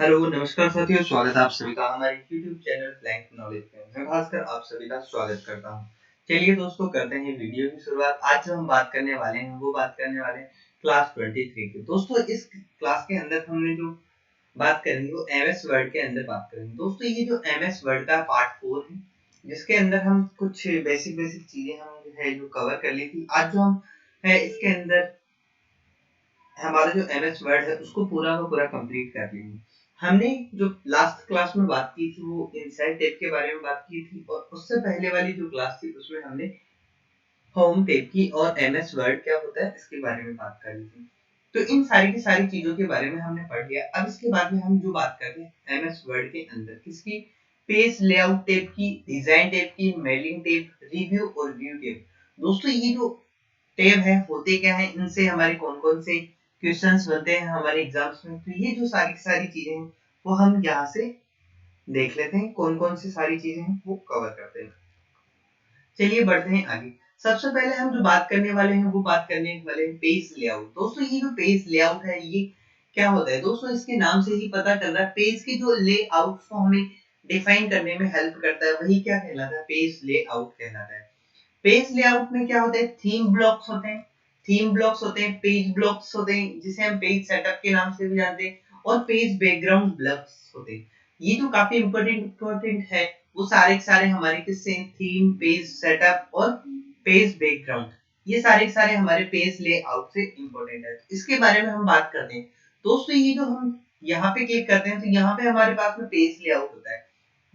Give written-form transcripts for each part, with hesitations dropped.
Hello नमस्कार साथियों, स्वागत है आप सभी का हमारे YouTube चैनल ब्लैंक नॉलेज में। मैं खासकर आप सभी का स्वागत करता हूं। चलिए दोस्तों, करते हैं वीडियो की शुरुआत। आज जो हम बात करने वाले हैं वो बात करने वाले हैं क्लास 23 की। दोस्तों, इस क्लास के अंदर हमने जो बात करेंगे वो एमएस वर्ड के अंदर बात करेंगे। दोस्तों, ये जो एमएस वर्ड का पार्ट 4 है, जिसके अंदर हम कुछ बेसिक बेसिक चीजें हम जो है जो कवर कर ली थी। आज जो हम है इसके अंदर हमारा जो एमएस वर्ड है उसको पूरा का पूरा कंप्लीट कर लेंगे। हमने जो लास्ट क्लास में बात की थी वो इनसाइड टेप के बारे में बात की थी, और उससे पहले वाली जो क्लास थी उसमें हमने होम टेप की और एमएस वर्ड क्या होता है इसके बारे में बात करी थी। तो इन सारी की सारी चीजों के बारे में हमने पढ़ लिया। अब इसके बाद में हम जो बात करते हैं एमएस वर्ड के अंदर किसकी, पेज लेआउट टेप की, डिजाइन टेप की, मेलिंग टेप, रिव्यू और व्यू टेप। दोस्तों, ये जो टेब है होते क्या है, इनसे हमारे कौन कौन से क्वेश्चंस बनते हैं हमारे एग्जाम्स में। तो ये जो सारी सारी चीजें हैं वो हम यहाँ से देख लेते हैं, कौन कौन सी सारी चीजें हैं वो कवर करते हैं। चलिए बढ़ते हैं आगे। सबसे पहले हम जो बात करने वाले हैं वो बात करने वाले हैं पेज लेआउट। दोस्तों, ये जो पेज लेआउट है ये क्या होता है? दोस्तों, इसके नाम से ही पता चल रहा है, पेज की जो लेआउट को हमें डिफाइन करने में हेल्प करता है, वही क्या कहलाता है, पेज लेआउट कहलाता है। पेज लेआउट में क्या होता है, थीम ब्लॉक्स होते हैं, पेज ब्लॉक्स होते हैं, जिसे हम पेज सेटअप के नाम से भी जानते हैं, और पेज बैकग्राउंड ब्लॉक्स होते हैं। ये जो काफी इंपॉर्टेंट है, वो सारे के सारे हमारे किससे, थीम, पेज सेटअप और पेज बैकग्राउंड, ये सारे के सारे हमारे पेज लेआउट से इंपॉर्टेंट है। इसके बारे में हम बात करते हैं। दोस्तों, ये जो हम यहाँ पे क्लिक करते हैं तो यहाँ पे हमारे पास में पेज लेआउट होता है।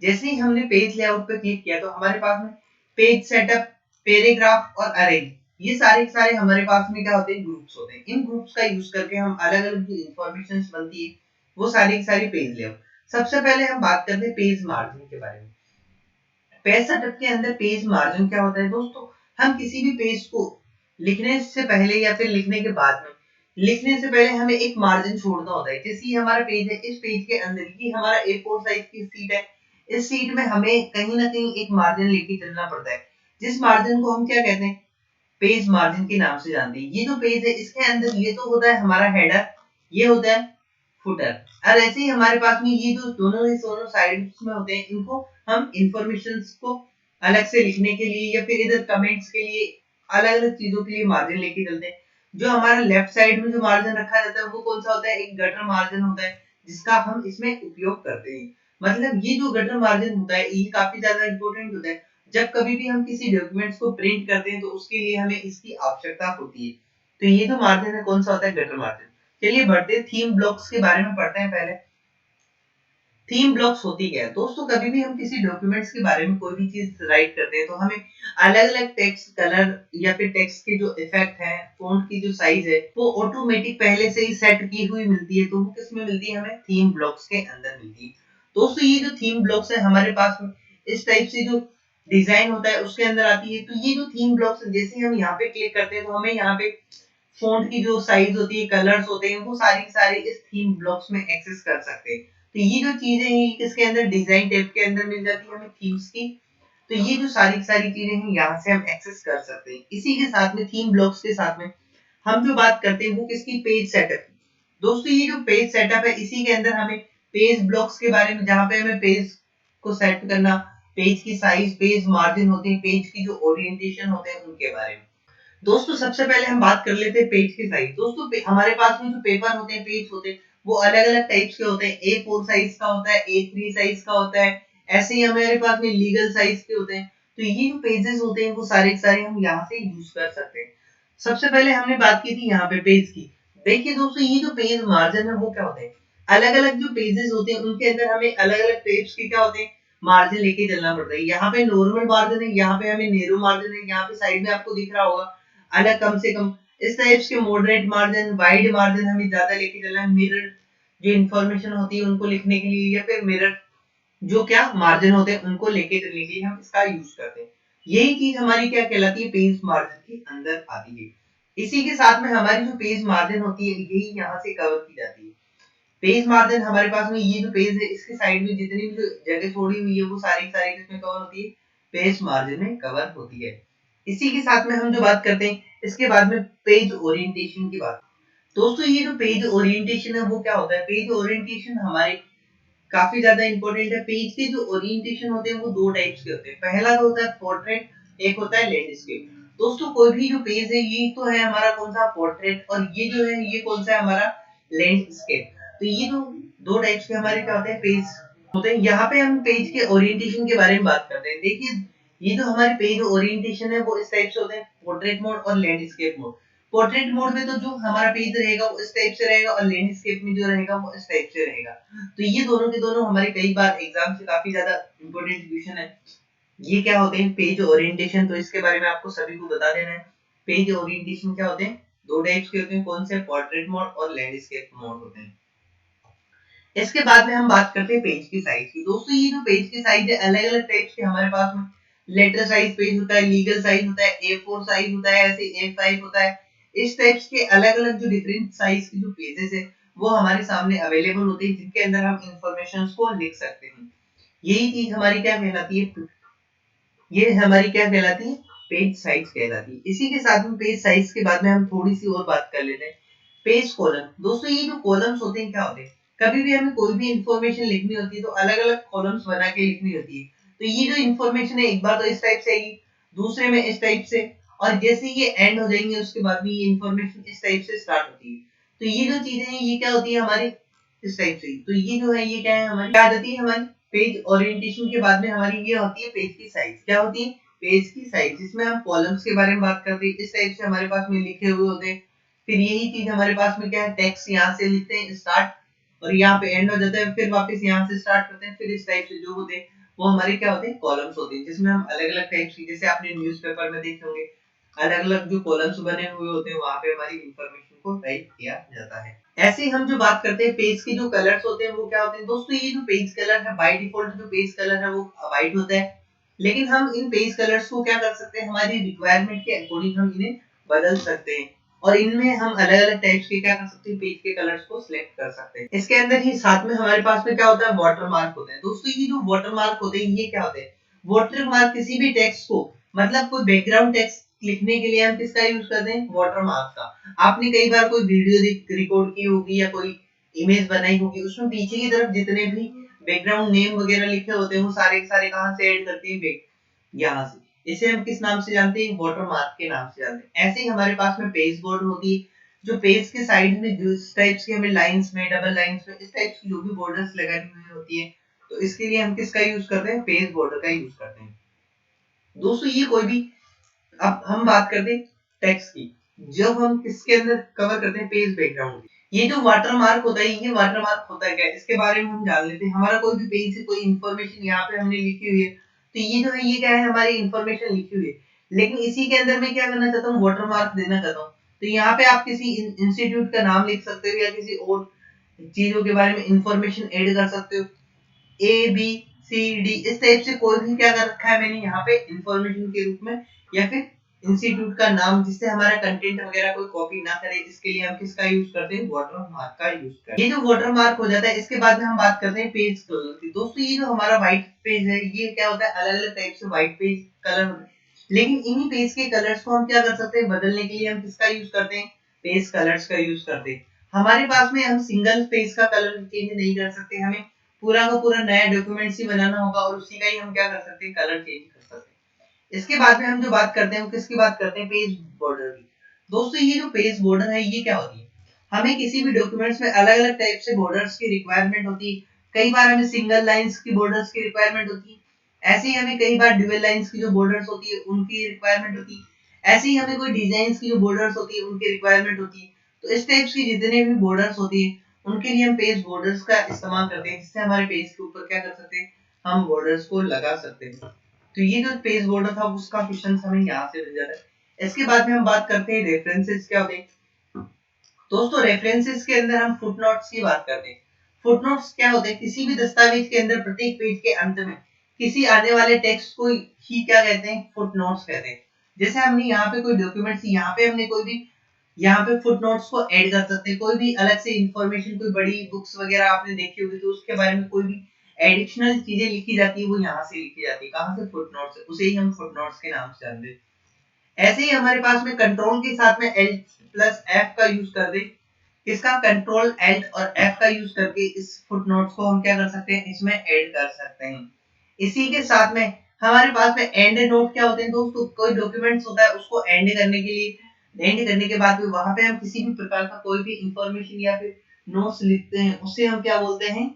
जैसे ही हमने पेज लेआउट पे क्लिक किया तो हमारे पास में पेज सेटअप, पैराग्राफ और अरेंज, ये सारे के सारे हमारे पास में क्या होते हैं, ग्रुप्स होते हैं। इन ग्रुप्स का यूज करके हम अलग अलग जो इंफॉर्मेशन बनती है वो सारी की सारी पेज लेआउट। सबसे पहले हम बात करते हैं पेज मार्जिन के बारे में। पेज सेटअप के अंदर पेज मार्जिन क्या होता है? दोस्तों, हम किसी भी पेज को लिखने से पहले या फिर लिखने के बाद में, लिखने से पहले हमें एक मार्जिन छोड़ना होता है। जैसे ये हमारा पेज है, इस पेज के अंदर ये हमारा A4 साइज की सीट है, इस सीट में हमें कहीं ना कहीं एक मार्जिन लेके चलना पड़ता है, जिस मार्जिन को हम क्या कहते हैं, पेज मार्जिन के नाम से जानते हैं। ये जो पेज है इसके अंदर ये तो होता है हमारा हेडर, ये होता है फुटर, और ऐसे ही हमारे पास में ये जो दोनों साइड्स में होते हैं, इनको हम इंफॉर्मेशंस को अलग से लिखने के लिए या फिर इधर कमेंट्स के लिए, अलग अलग चीजों के लिए मार्जिन लेके चलते हैं। जो हमारा लेफ्ट साइड में जो मार्जिन रखा जाता है वो कौन सा होता है, एक गटर मार्जिन होता है, जिसका हम इसमें उपयोग करते हैं। मतलब ये जो गटर मार्जिन होता है ये काफी ज्यादा इंपॉर्टेंट होता है। जब कभी भी हम किसी डॉक्यूमेंट्स को प्रिंट करते हैं तो उसके लिए हमें इसकी आवश्यकता होती है। तो ये जो मार्जिन है कौन सा होता है, गटर मार्जिन। चलिए बढ़ते थीम ब्लॉक्स के बारे में पढ़ते हैं पहले। थीम ब्लॉक्स होती क्या है? दोस्तों, कभी भी हम किसी डॉक्यूमेंट्स के बारे में कोई भी चीज राइट करते हैं तो हमें अलग अलग टेक्स्ट कलर या फिर टेक्स्ट के जो इफेक्ट है, फॉन्ट की जो साइज है वो ऑटोमेटिक पहले से ही सेट की हुई मिलती है। तो वो किस में मिलती है, हमें थीम ब्लॉक्स के अंदर मिलती है। दोस्तों, ये जो थीम ब्लॉक्स है हमारे पास में इस टाइप से जो डिजाइन होता है उसके अंदर आती है। तो ये जो थीम ब्लॉक्स है, जैसे हम यहाँ पे क्लिक करते हैं तो हमें यहाँ पे फॉन्ट की जो साइज होती है, कलर्स होते हैं, वो सारी सारी इस थीम ब्लॉक्स में एक्सेस कर सकते हैं। तो ये जो चीजें हैं किसके अंदर, डिजाइन टैब के अंदर मिल जाती है हमें थीम्स की। तो ये जो सारी सारी चीजें हैं यहाँ से हम एक्सेस कर सकते हैं। इसी के साथ में थीम ब्लॉक्स के साथ में हम जो बात करते हैं वो किसकी, पेज सेटअप की। दोस्तों, ये जो पेज सेटअप है इसी के अंदर हमें पेज ब्लॉक्स के बारे में, जहाँ पे हमें पेज को सेट करना, पेज की साइज, पेज मार्जिन होते हैं, पेज की जो ओरिएंटेशन होते हैं उनके बारे में। दोस्तों, सबसे पहले हम बात कर लेते हैं पेज की साइज। दोस्तों, हमारे पास में जो पेपर होते हैं, पेज होते हैं, वो अलग अलग टाइप्स के होते हैं। A4 साइज का होता है, A3 साइज का होता है, ऐसे ही हमारे पास में लीगल साइज के होते हैं। तो ये जो पेजेस होते हैं वो सारे के सारे हम यहाँ से यूज कर सकते हैं। सबसे पहले हमने बात की थी यहाँ पे पेज की। देखिए दोस्तों, ये जो पेज मार्जिन है वो क्या होते हैं, अलग अलग जो पेजेस होते हैं उनके अंदर हमें अलग अलग टाइप्स के क्या होते हैं, मार्जिन लेके चलना पड़ता है। यहाँ पे नॉर्मल मार्जिन है, यहाँ पे हमें नैरो मार्जिन है, यहाँ पे साइड में आपको दिख रहा होगा अलग कम से कम इस टाइप्स के मॉडरेट मार्जिन, वाइड मार्जिन हमें ज्यादा लेके चलना है। मिरर जो इंफॉर्मेशन होती है उनको लिखने के लिए, या फिर मिरर जो क्या मार्जिन होते हैं उनको लेके चलने के लिए हम इसका यूज करते हैं। यही चीज हमारी क्या कहलाती है, पेज मार्जिन के अंदर आती है। इसी के साथ में हमारी जो पेज मार्जिन होती है यही यहाँ से कवर की जाती है। पेज मार्जिन हमारे पास में ये जो पेज है इसके साइड में जितनी भी जगह छोड़ी हुई है वो सारी सारी किसमें कवर होती है, पेज मार्जिन में कवर होती है। इसी के साथ में हम जो बात करते हैं इसके बाद में पेज ओरिएंटेशन की बात। दोस्तों, ये जो पेज ओरिएंटेशन है वो क्या होता है, पेज ओरिएंटेशन हमारे काफी ज्यादा इंपॉर्टेंट है। पेज के जो ओरिएंटेशन होते हैं वो दो टाइप्स के होते हैं। पहला तो होता है पोर्ट्रेट, एक होता है लैंडस्केप। दोस्तों कोई भी जो पेज है ये तो है हमारा कौन सा पोर्ट्रेट, और ये जो है ये कौन सा है हमारा लैंडस्केप। तो ये जो दो टाइप्स के हमारे क्या होते हैं पेज होते हैं। यहाँ पे हम पेज के ओरिएंटेशन के बारे में बात करते हैं। देखिए ये जो हमारे पेज ओरिएंटेशन है वो इस टाइप से होते हैं, पोर्ट्रेट मोड और लैंडस्केप मोड। पोर्ट्रेट मोड में तो जो हमारा पेज रहेगा वो इस टाइप से रहेगा, और लैंडस्केप में जो रहेगा वो इस टाइप से रहेगा। तो ये दोनों के दोनों हमारे कई बार एग्जाम से काफी ज्यादा इंपॉर्टेंट क्वेश्चन है। ये क्या होते हैं पेज ओरिएंटेशन, तो इसके बारे में आपको सभी को बता देना है। पेज ओरिएंटेशन क्या होते हैं, दो टाइप्स के होते हैं। कौन से, पोर्ट्रेट मोड और लैंडस्केप मोड होते हैं। इसके बाद में हम बात करते हैं पेज की साइज की। दोस्तों ये जो पेज की साइज है अलग अलग टाइप्स के हमारे पास में। लेटर साइज पेज होता है, लीगल साइज होता है, A4 साइज होता है, ऐसे A5 होता है। इस टाइप्स के अलग अलग जो डिफरेंट साइज के जो पेजेस है वो हमारे सामने अवेलेबल होते हैं, जिनके अंदर हम इंफॉर्मेशन को लिख सकते हैं। यही चीज हमारी क्या कहलाती है, ये हमारी क्या कहलाती है, पेज साइज कहलाती है। इसी के साथ में पेज साइज के बाद में हम थोड़ी सी और बात कर लेते हैं, पेज कॉलम। दोस्तों ये जो कॉलम्स होते हैं क्या होते हैं, कभी भी हमें कोई भी इंफॉर्मेशन लिखनी होती है तो अलग अलग कॉलम्स बना के लिखनी होती है। तो ये जो इंफॉर्मेशन है एक बार तो इस टाइप से आएगी, दूसरे में इस टाइप से, और जैसे ये एंड हो जाएंगे उसके बाद में ये इंफॉर्मेशन इस टाइप से स्टार्ट होती है। तो ये जो चीजें हैं ये क्या होती है हमारी इस टाइप से। तो ये जो है ये क्या है हमारी क्या जाती है हमारी पेज ओरिएंटेशन के बाद में हमारी ये होती है पेज की साइज। क्या होती है, पेज की साइज, जिसमें हम कॉलम्स के बारे में बात करते हैं। इस टाइप से हमारे पास में लिखे हुए होते हैं। फिर यही चीज हमारे पास में क्या है, टेक्स्ट यहाँ से लिखते हैं स्टार्ट, और यहाँ पे एंड हो जाता है, फिर वापस यहाँ से स्टार्ट करते हैं। फिर इस टाइप से जो होते हैं वो हमारे क्या होते हैं, कॉलम्स होते हैं, जिसमें हम अलग अलग टाइप्स की, जैसे आपने न्यूज़पेपर में देखे होंगे अलग अलग जो कॉलम्स बने हुए होते हैं वहां पे हमारी इंफॉर्मेशन को टाइप किया जाता है। ऐसे ही हम जो बात करते हैं पेज के जो कलर्स होते हैं वो क्या होते हैं। दोस्तों ये जो पेज कलर है बाय डिफॉल्ट जो पेज कलर है वो व्हाइट होता है, लेकिन हम इन पेज कलर्स को क्या कर सकते हैं, हमारी रिक्वायरमेंट के अकॉर्डिंग हम इन्हें बदल सकते हैं, और इनमें हम अलग अलग टाइप्स के क्या कर सकते हैं, पेज के कलर्स को सिलेक्ट कर सकते हैं। इसके अंदर ही साथ में हमारे पास में क्या होता है, वाटर मार्क होते हैं। दोस्तों ये जो वाटर मार्क होते हैं ये क्या होते हैं, वाटर मार्क किसी भी टेक्स्ट को, मतलब कोई बैकग्राउंड टेक्स्ट लिखने के लिए हम किसका यूज करते हैं, वाटर मार्क का। आपने कई बार कोई वीडियो रिकॉर्ड की होगी या कोई इमेज बनाई होगी, उसमें पीछे की तरफ जितने भी बैकग्राउंड नेम वगैरह लिखे होते हैं वो सारे के सारे कहां से ऐड करते हैं, यहाँ से। इसे हम किस नाम से जानते हैं, वाटर मार्क के नाम से जानते हैं। ऐसे ही हमारे पास में पेज बोर्ड होती है, जो पेज के साइड में जिस टाइप्स की हमें लाइंस में, डबल लाइंस में, इस टाइप्स की जो भी बॉर्डर्स लगानी हुई होती है, तो इसके लिए हम किसका यूज करते हैं, पेज बॉर्डर का यूज करते हैं। दोस्तों ये कोई भी, अब हम बात करते हैं टेक्स्ट की, जब हम किसके अंदर कवर करते हैं, पेज बैकग्राउंड। ये जो वाटर मार्क होता है ये वाटर मार्क होता है क्या, इसके बारे में हम जान लेते हैं। हमारा कोई भी पेज से कोई इंफॉर्मेशन यहाँ पे हमने लिखी हुई है, तो ये जो है ये क्या है, हमारी इंफॉर्मेशन लिखी हुई है, लेकिन इसी के अंदर मैं क्या करना चाहता हूँ, वाटर मार्क देना चाहता हूँ। तो यहाँ पे आप किसी इंस्टीट्यूट का नाम लिख सकते हो या किसी और चीजों के बारे में इंफॉर्मेशन ऐड कर सकते हो। ए बी सी डी इस टाइप से कोई भी क्या कर रखा है मैंने यहाँ पे इंफॉर्मेशन के रूप में, या फिर इंस्टीट्यूट का नाम, जिससे हमारा कंटेंट वगैरह कोई कॉपी ना करे, इसके लिए हम किसका यूज करते हैं, वाटर मार्क का यूज करते हैं। ये जो वाटर मार्क हो जाता है इसके बाद में हम बात करते हैं पेज कलर की। दोस्तों ये जो हमारा व्हाइट पेज है ये क्या होता है, अलग अलग टाइप से व्हाइट पेज कलर होते हैं, लेकिन इन्हीं पेज के कलर्स को हम क्या कर सकते हैं, बदलने के लिए हम किसका यूज करते हैं, पेज कलर्स का यूज करते हैं। हमारे पास में हम सिंगल पेज का कलर चेंज नहीं कर सकते, हमें पूरा का पूरा नया डॉक्यूमेंट ही बनाना होगा, और उसी का ही हम क्या कर सकते हैं, कलर चेंज कर सकते हैं। इसके बाद में हम जो बात करते हैं वो किसकी बात करते हैं, पेज बॉर्डर की। दोस्तों ये जो पेज बॉर्डर है ये क्या होती है, हमें किसी भी डॉक्यूमेंट्स में अलग अलग टाइप से बॉर्डर्स की रिक्वायरमेंट होती है। कई बार हमें सिंगल लाइंस की बॉर्डर्स की रिक्वायरमेंट होती है, ऐसे ही हमें कई बार डुअल लाइंस की जो बॉर्डर्स होती है उनकी रिक्वायरमेंट होती है, ऐसे ही हमें कोई डिजाइन की जो बॉर्डर्स होती है उनकी रिक्वायरमेंट होती है। तो इस टाइप्स की जितने भी बॉर्डर्स होती है उनके लिए हम पेज बॉर्डर्स का इस्तेमाल करते हैं, जिससे हमारे पेज के ऊपर क्या कर सकते हैं, हम बॉर्डर्स को लगा सकते हैं। तो ये जो पेज बॉर्डर था उसका क्वेश्चन हमें यहाँ से मिल जाता है। इसके बाद में हम बात करते हैं रेफरेंसेस क्या होते हैं। दोस्तों रेफरेंसेस के अंदर हम फुटनोट्स की बात करते हैं। फुटनोट्स क्या होते हैं, किसी भी दस्तावेज के अंदर प्रत्येक पेज के अंत में किसी आने वाले टेक्स्ट को ही क्या कहते हैं, फुटनोट्स कहते हैं। जैसे हमने यहाँ पे कोई डॉक्यूमेंट्स, यहाँ पे हमने कोई भी यहाँ पे फुटनोट्स को ऐड कर सकते हैं। कोई भी अलग से इंफॉर्मेशन, कोई बड़ी बुक्स वगैरह आपने देखी होगी तो उसके बारे में कोई भी एडिशनल चीजें लिखी जाती है वो यहाँ से लिखी जाती है, कहाँ से, फुटनोट्स से, उसे ही हम फुटनोट्स के नाम से जानते हैं। ऐसे ही हमारे पास में कंट्रोल के साथ में L+F का यूज कर दे, इसका कंट्रोल एल्ट और एफ का यूज करके इस फुटनोट्स को हम क्या कर सकते हैं, इसमें ऐड कर सकते हैं। इसी के साथ में हमारे पास में एंड नोट क्या होते हैं दोस्तों, कोई डॉक्यूमेंट्स होता है उसको एंड करने के लिए, एंड करने के बाद में वहां पे हम किसी भी प्रकार का कोई भी इंफॉर्मेशन या फिर नोट्स लिखते हैं, उसे हम क्या बोलते हैं,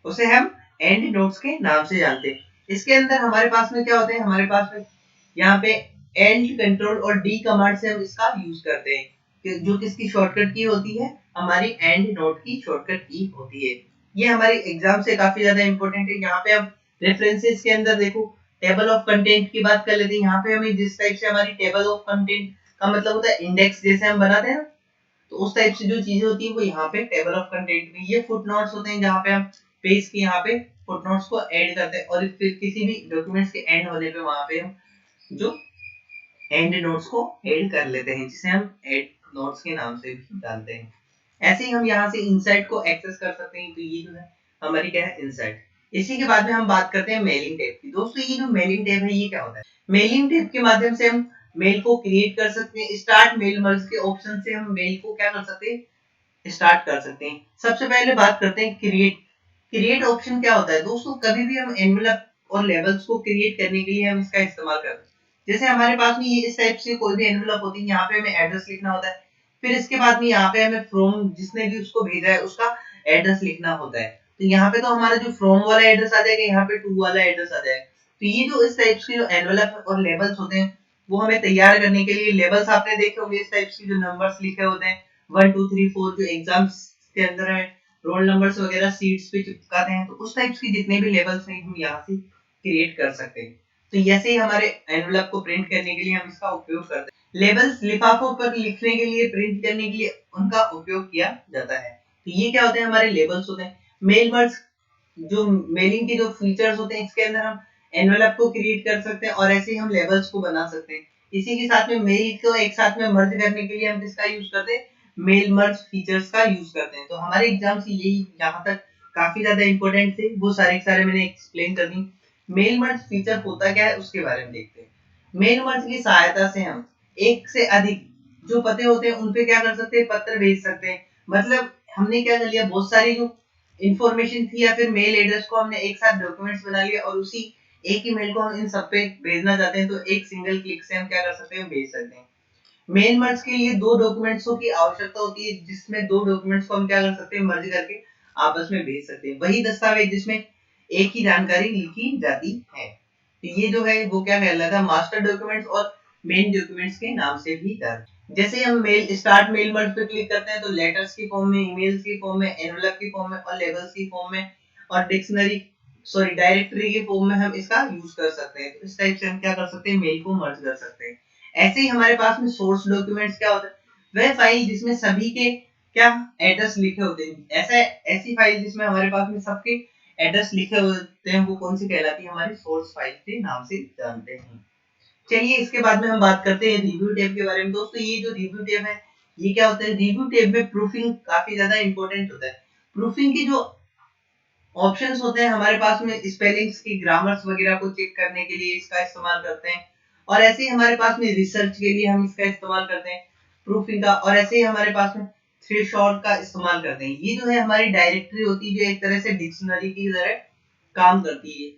उसे हम एंड नोट्स के नाम से जानते हैं। इसके अंदर हमारे पास में क्या होते हैं, हमारे पास में यहाँ पे एंड कंट्रोल और डी कमांड से हम इसका यूज करते हैं, जो किसकी शॉर्टकट की होती है, हमारी एंड नोट की शॉर्टकट की होती है। ये हमारी एग्जाम से काफी ज्यादा इंपॉर्टेंट है। यहाँ पे हम रेफरेंसेस के अंदर देखो टेबल ऑफ कंटेंट की बात कर लेते हैं। यहाँ पे हमें जिस टाइप से हमारी टेबल ऑफ कंटेंट का मतलब होता है इंडेक्स, जैसे हम बनाते हैं ना, तो उस टाइप से जो चीजें होती है वो यहाँ पे टेबल ऑफ कंटेंट में, ये फुटनोट्स होते हैं जहाँ पे हम पेज के यहाँ पे फुटनोट्स को ऐड करते हैं, और फिर किसी भी डॉक्यूमेंट्स के एंड होने पे वहां पे हम जो एंड नोट्स को ऐड कर लेते हैं, जिसे हम एड नोट्स के नाम से भी जानते हैं। ऐसे ही हम यहाँ से इनसाइट को एक्सेस कर सकते हैं। तो ये जो है हमारी क्या है, इनसाइट। इसी के बाद में हम बात करते हैं मेलिंग टैब की। दोस्तों ये जो मेलिंग टैब है ये क्या होता है, मेलिंग टैब के माध्यम से हम मेल को क्रिएट कर सकते हैं। स्टार्ट मेल मर्ज के ऑप्शन से हम मेल को क्या कर सकते हैं, स्टार्ट कर सकते हैं। सबसे पहले बात करते हैं क्रिएट। क्रिएट ऑप्शन क्या होता है दोस्तों, कभी भी हम एनवेलप और लेबल्स को क्रिएट करने के लिए हम इसका इस्तेमाल करते हैं। जैसे हमारे पास में ये इस टाइप से कोई भी एनवेलप होती है, यहाँ पे हमें एड्रेस लिखना होता है, फिर इसके बाद में यहाँ पे हमें फ्रॉम, जिसने भी उसको भेजा है उसका एड्रेस लिखना होता है। तो यहाँ पे तो हमारा जो फ्रॉम वाला एड्रेस आ जाएगा, यहाँ पे टू वाला एड्रेस आ जाएगा। तो ये जो इस टाइप के जो एनवेलप और लेबल्स होते हैं वो हमें तैयार करने के लिए, लेबल्स आपने देखे होंगे इस टाइप के जो नंबर्स लिखे होते हैं 1 2 3 4, जो एग्जाम्स के अंदर है रोल नंबर्स वगैरह सीट्स पे चिपकाते हैं, तो उस टाइप्स की जितने भी लेबल्स हैं हम यहाँ से क्रिएट कर सकते हैं। तो ऐसे ही हमारे एनवेलप को प्रिंट करने के लिए हम इसका उपयोग करते हैं। लेबल्स लिफाफों पर लिखने के लिए, प्रिंट करने के लिए उनका उपयोग किया जाता है। तो ये क्या होते हैं, हमारे लेबल्स होते हैं। मेल मर्ज, जो मेलिंग के जो फीचर्स होते हैं, इसके अंदर हम एनवेलप को क्रिएट कर सकते हैं और ऐसे ही हम लेबल्स को बना सकते हैं। इसी के साथ में मेल को एक साथ में मर्ज करने के लिए हम किसका यूज करते हैं, मेल मर्ज फीचर्स का यूज करते हैं। तो हमारे एग्जाम से यही यहाँ तक काफी ज्यादा इंपॉर्टेंट थे, वो सारे के सारे मैंने एक्सप्लेन कर दी। मेल मर्ज फीचर होता क्या है उसके बारे में देखते हैं। मेल मर्ज की सहायता से हम एक से अधिक जो पते होते हैं उन पे क्या कर सकते हैं, पत्र भेज सकते हैं। मतलब हमने क्या कर लिया, बहुत सारी जो इंफॉर्मेशन थी या फिर मेल एड्रेस को हमने एक साथ डॉक्यूमेंट्स बना लिया और उसी एक ही मेल को हम इन सब पे भेजना चाहते हैं, तो एक सिंगल क्लिक से हम क्या कर सकते हैं, भेज सकते हैं। मेल मर्ज के लिए दो डॉक्यूमेंट्सों की आवश्यकता होती है, जिसमें दो डॉक्यूमेंट्स को हम क्या कर सकते हैं, मर्ज करके आपस में भेज सकते हैं। वही दस्तावेज जिसमें एक ही जानकारी लिखी जाती है। तो ये जो है वो क्या कहलाता है, मास्टर डॉक्यूमेंट्स और मेन डॉक्यूमेंट्स के नाम से भी जाना। जैसे हम मेल स्टार्ट मेल मर्ज पे क्लिक करते हैं तो लेटर्स की फॉर्म में, ईमेल्स की फॉर्म में, एनवेलप की फॉर्म में और लेबल्स की फॉर्म में और डिक्शनरी सॉरी डायरेक्टरी के फॉर्म में हम इसका यूज कर सकते हैं। तो इस टाइप से हम क्या कर सकते हैं, मेल को मर्ज कर सकते हैं। ऐसे ही हमारे पास में सोर्स डॉक्यूमेंट्स क्या होता है, वह फाइल जिसमें सभी के क्या एड्रेस लिखे होते हैं। ऐसा ऐसी फाइल जिसमें हमारे पास में सबके एड्रेस लिखे होते हैं वो कौन सी कहलाती है, हमारी सोर्स फाइल के नाम से जानते हैं। चलिए इसके बाद में हम बात करते हैं रिव्यू टैब के बारे में। दोस्तों ये जो रिव्यू टैब है ये क्या होता है, रिव्यू टैब में प्रूफिंग काफी ज्यादा इंपॉर्टेंट होता है। प्रूफिंग की जो ऑप्शंस होते हैं हमारे पास में, स्पेलिंग्स की, ग्रामर्स वगैरह को चेक करने के लिए इसका इस्तेमाल करते हैं। और ऐसे ही हमारे पास में रिसर्च के लिए हम इसका इस्तेमाल करते हैं प्रूफिंग का। और ऐसे ही हमारे पास में थ्रेशोल्ड का इस्तेमाल करते हैं। ये जो है हमारी डायरेक्टरी होती है जो एक तरह से डिक्शनरी की तरह काम करती है।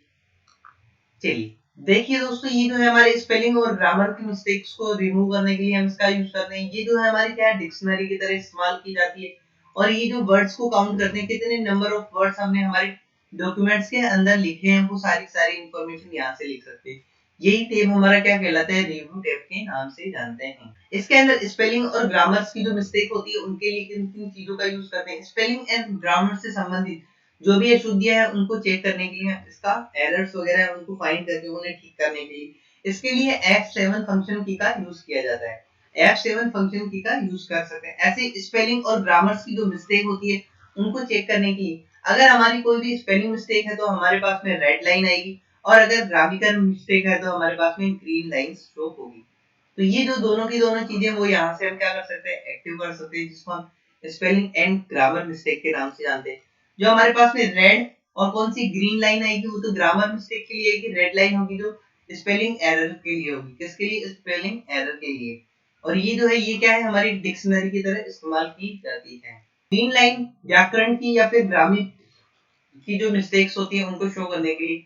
चलिए देखिए दोस्तों, ये जो है हमारे स्पेलिंग और ग्रामर की मिस्टेक्स को रिमूव करने के लिए हम इसका यूज करते हैं। ये जो है हमारी क्या है, डिक्शनरी की तरह इस्तेमाल की जाती है। और ये जो वर्ड्स को काउंट करते हैं, कितने नंबर ऑफ वर्ड्स हमने हमारे डॉक्यूमेंट्स के अंदर लिखे हैं, वो सारी सारी इंफॉर्मेशन यहाँ से लिख सकते हैं। यही टैब हमारा क्या कहलाता है, रिव्यू टैब के नाम से जानते हैं। इसके अंदर स्पेलिंग और ग्रामर्स की जो मिस्टेक होती है उनके लिए किन किन चीजों का यूज करते हैं, स्पेलिंग एंड ग्रामर से संबंधित जो भी अशुद्धियां हैं उनको चेक करने के लिए, इसका एरर्स वगैरह है उनको फाइंड करके उन्हें ठीक करने के लिए इसके लिए F7 फंक्शन की का यूज किया जाता है। F7 फंक्शन की का यूज कर सकते हैं। ऐसे स्पेलिंग और ग्रामर्स की जो मिस्टेक होती है उनको चेक करने के लिए, अगर हमारी कोई भी स्पेलिंग मिस्टेक है तो हमारे पास में रेड लाइन आएगी, और अगर ग्रामेटिकल मिस्टेक है तो हमारे पास में ग्रीन लाइन शो होगी। तो ये जो दोनों की दोनों चीजें वो यहाँ से हम क्या कर सकते हैं, एक्टिव कर सकते हैं, जिसको हम स्पेलिंग एंड ग्रामर मिस्टेक के नाम से जानते हैं। जो हमारे पास में रेड और कौन सी ग्रीन लाइन आएगी वो तो ग्रामर मिस्टेक के लिए आएगी, रेड लाइन होगी जो स्पेलिंग एरर के लिए होगी। किसके लिए, स्पेलिंग एरर के लिए। और ये जो है ये क्या है, हमारी डिक्शनरी की तरह इस्तेमाल की जाती है। तीन लाइन व्याकरण की या फिर ग्रामर की जो मिस्टेक्स होती है उनको शो करने के लिए।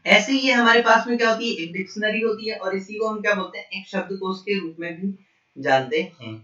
ऐसे ही हमारे पास में क्या होती है, एक डिक्शनरी होती है और इसी को हम क्या बोलते हैं, एक शब्दकोश के रूप में भी जानते हैं।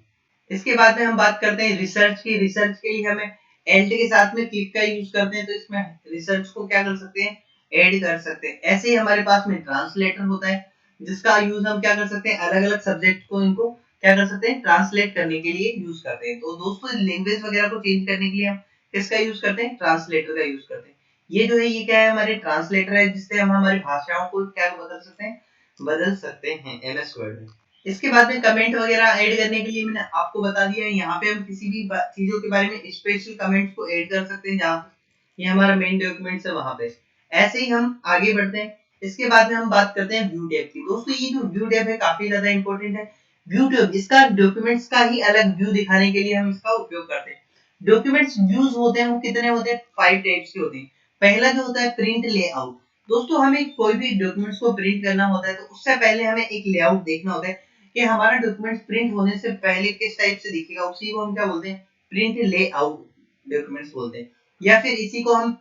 इसके बाद में हम बात करते हैं रिसर्च की। रिसर्च के लिए हमें एल्ट के साथ में क्लिक का यूज करते हैं, तो इसमें रिसर्च को क्या कर सकते हैं, ऐड कर सकते हैं। ऐसे ही हमारे पास में ट्रांसलेटर होता है, जिसका यूज हम क्या कर सकते हैं, अलग अलग सब्जेक्ट को इनको क्या कर सकते हैं, ट्रांसलेट करने के लिए यूज करते हैं। तो दोस्तों लैंग्वेज वगैरह को चेंज करने के लिए हम किसका यूज करते हैं, ट्रांसलेटर का यूज करते हैं। ये जो है ये क्या है, हमारे ट्रांसलेटर है, जिससे हम हमारी भाषाओं को क्या बदल सकते हैं, बदल सकते हैं एमएस वर्ड में। इसके बाद में कमेंट वगैरह ऐड करने के लिए मैंने आपको बता दिया है। यहाँ पे हम किसी भी चीजों के बारे में स्पेशल कमेंट्स को ऐड कर सकते हैं, जहाँ ये हमारा मेन डॉक्यूमेंट्स है वहां पे। ऐसे ही हम आगे बढ़ते हैं। इसके बाद में हम बात करते हैं व्यू टैब की। दोस्तों ये जो व्यू टैब है काफी ज्यादा इंपॉर्टेंट है। व्यू टैब इसका डॉक्यूमेंट्स का ही अलग व्यू दिखाने के लिए हम इसका उपयोग करते हैं। डॉक्यूमेंट्स व्यूज होते हैं वो कितने होते हैं, 5 टाइप्स के होते हैं। पहला जो होता है प्रिंट लेआउट। दोस्तों हमें कोई भी डॉक्यूमेंट्स को प्रिंट करना होता है तो उससे पहले हमें एक लेआउट देखना होता है कि हमारा डॉक्यूमेंट प्रिंट होने से पहले किस टाइप से दिखेगा, उसी को हम क्या बोलते हैं, प्रिंट लेआउट डॉक्यूमेंट्स बोलते हैं। या फिर इसी को हम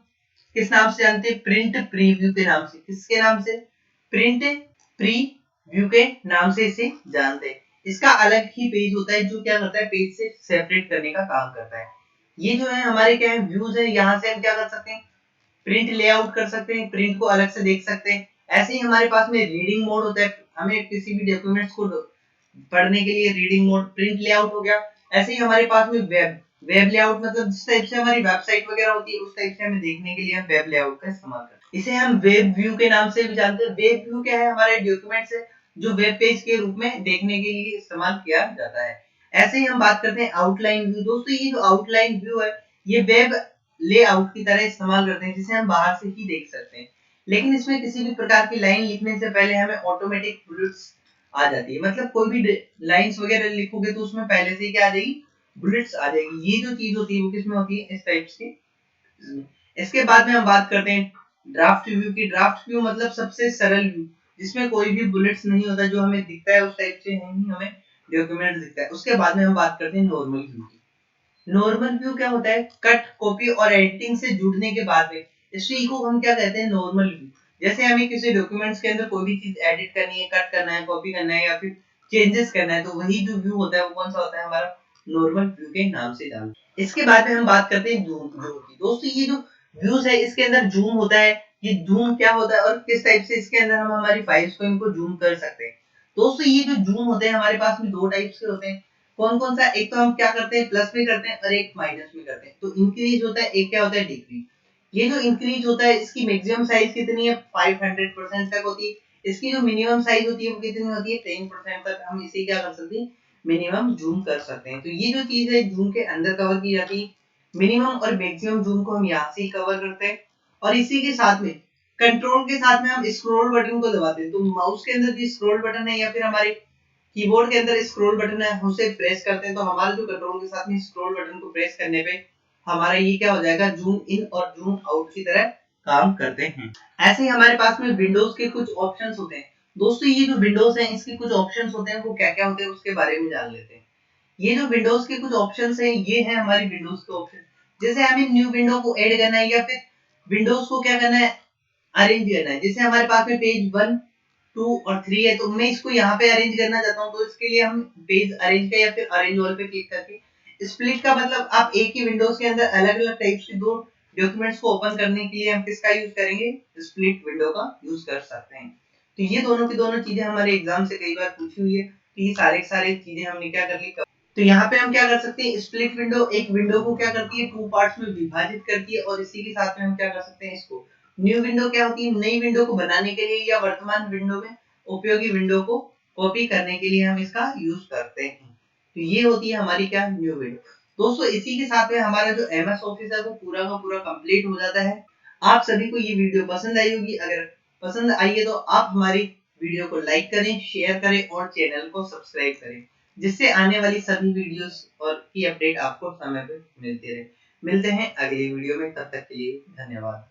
किस नाम से जानते हैं, प्रिंट प्रीव्यू के नाम से। किसके नाम से, प्रिंट प्रीव्यू के नाम से इसे जानते हैं। इसका अलग ही पेज होता है जो क्या करता है, पेज से सेपरेट करने का काम करता है। ये जो है हमारे क्या है, व्यूज है, यहाँ से हम क्या कर सकते हैं, प्रिंट लेआउट कर सकते हैं, प्रिंट को अलग से देख सकते हैं। ऐसे ही हमारे पास में रीडिंग मोड होता है, हमें किसी भी डॉक्यूमेंट्स को पढ़ने के लिए रीडिंग मोड, प्रिंट लेआउट हो गया। ऐसे ही हमारे पास में वेब लेआउट, मतलब जिस टाइप से हमारी वेबसाइट वगैरह होती है उस टाइप से हमें देखने के लिए हम वेब लेआउट का इस्तेमाल करते हैं। इसे हम वेब व्यू के नाम से भी जानते हैं। वेब व्यू क्या है, हमारे डॉक्यूमेंट्स है जो वेब पेज के रूप में देखने के लिए इस्तेमाल किया जाता है। ऐसे ही हम बात करते हैं आउटलाइन व्यू। दोस्तों ये जो आउटलाइन व्यू है ये वेब लेआउट की तरह इस्तेमाल करते हैं, जिसे हम बाहर से ही देख सकते हैं। लेकिन इसमें किसी भी प्रकार की लाइन लिखने से पहले हमें ऑटोमेटिक बुलेट्स आ जाती है। मतलब कोई भी लाइंस वगैरह लिखोगे तो उसमें पहले से ही क्या आ जाएगी, बुलेट्स आ जाएगी। ये जो चीज होती है वो किसमें होती है, इस टाइप की। इसके बाद में हम बात करते हैं ड्राफ्ट व्यू की। ड्राफ्ट व्यू मतलब सबसे सरल व्यू, जिसमें कोई भी बुलेट्स नहीं होता, जो हमें दिखता है उस टाइप से ही हमें डॉक्यूमेंट दिखता है। उसके बाद में हम बात करते हैं नॉर्मल व्यू की। नॉर्मल व्यू क्या होता है, कट कॉपी और एडिटिंग से जुड़ने के बाद में इसी को हम क्या कहते हैं, नॉर्मल व्यू। जैसे हमें किसी डॉक्यूमेंट्स के अंदर कोई भी चीज एडिट करनी है, कट करना है, कॉपी करना है या फिर चेंजेस करना है, तो वही जो व्यू होता है वो कौन सा होता है, हमारा नॉर्मल व्यू के नाम से जानते हैं। इसके बाद में हम बात करते हैं जूम व्यू की। दोस्तों ये जो व्यूज है इसके अंदर जूम होता है। ये जूम क्या होता है और किस टाइप से इसके अंदर हम हमारी फाइल्स को इनको जूम कर सकते हैं। दोस्तों ये जो जूम होते हैं हमारे पास में दो टाइप्स के होते हैं। कौन कौन सा, एक तो हम क्या करते हैं प्लस में करते हैं और एक माइनस में करते हैं। तो इंक्रीज होता है, एक क्या होता है डिक्रीज। ये जो इंक्रीज होता है इसकी मैक्सिमम साइज कितनी है, 500% तक होती है। इसकी जो मिनिमम साइज होती है वो कितनी होती है, 10% तक हम इसे क्या कर सकते हैं, मिनिमम जूम कर सकते हैं। तो ये जो चीज है जूम के अंदर कवर की जाती है। मिनिमम और मैक्सिमम जूम को हम यहाँ से ही कवर करते हैं। और इसी के साथ में कंट्रोल के साथ में हम स्क्रॉल बटन को दबाते हैं। तो माउस के अंदर जो स्क्रॉल बटन है या फिर हमारे कीबोर्ड के अंदर स्क्रॉल बटन है, उसे प्रेस करते हैं तो हमारे जो कंट्रोल के साथ में स्क्रॉल बटन को प्रेस करने पे हमारा ये क्या हो जाएगा, जूम इन और जूम आउट की तरह काम करते हैं। ऐसे ही हमारे पास में विंडोज के कुछ ऑप्शंस होते हैं। दोस्तों ये जो विंडोज है इसके कुछ ऑप्शंस होते हैं, वो क्या क्या होते हैं उसके बारे में जान लेते हैं। ये जो विंडोज के कुछ ऑप्शंस हैं ये है हमारी विंडोज के ऑप्शन। जैसे हमें न्यू विंडो को ऐड करना है या फिर विंडोज को क्या करना है, अरेंज करना है। जैसे हमारे पास में पेज 1 2 और 3 है, तो मैं इसको यहाँ पे अरेंज करना चाहता हूँ, तो इसके लिए हम पेज अरेंज पे या फिर अरेंज ऑल पे क्लिक करके स्प्लिट का मतलब आप एक ही विंडोज के अंदर अलग अलग टाइप्स के दो डॉक्यूमेंट्स को ओपन करने के लिए हम किसका यूज करेंगे, स्प्लिट विंडो का यूज कर सकते हैं। तो ये दोनों की दोनों चीजें हमारे एग्जाम से कई बार पूछी हुई है। तो ये सारे चीजें हमने क्या कर ली। तो यहाँ पे हम क्या कर सकते हैं, स्प्लिट विंडो एक विंडो को क्या करती है, टू पार्ट्स में विभाजित करती है। और इसी के साथ में हम क्या कर सकते हैं, इसको न्यू विंडो क्या होती है, नई विंडो को बनाने के लिए या वर्तमान विंडो में उपयोगी विंडो को कॉपी करने के लिए हम इसका यूज करते हैं। तो ये होती है हमारी क्या, न्यू विंडो। दोस्तों इसी के साथ में हमारा जो एमएस ऑफिस है वो पूरा का पूरा कंप्लीट हो जाता है। आप सभी को ये वीडियो पसंद आई होगी। अगर पसंद आई है तो आप हमारी वीडियो को लाइक करें, शेयर करें और चैनल को सब्सक्राइब करें, जिससे आने वाली सभी वीडियोस और की अपडेट आपको समय पे मिलती रहे। मिलते हैं अगली वीडियो में, तब तक के लिए धन्यवाद।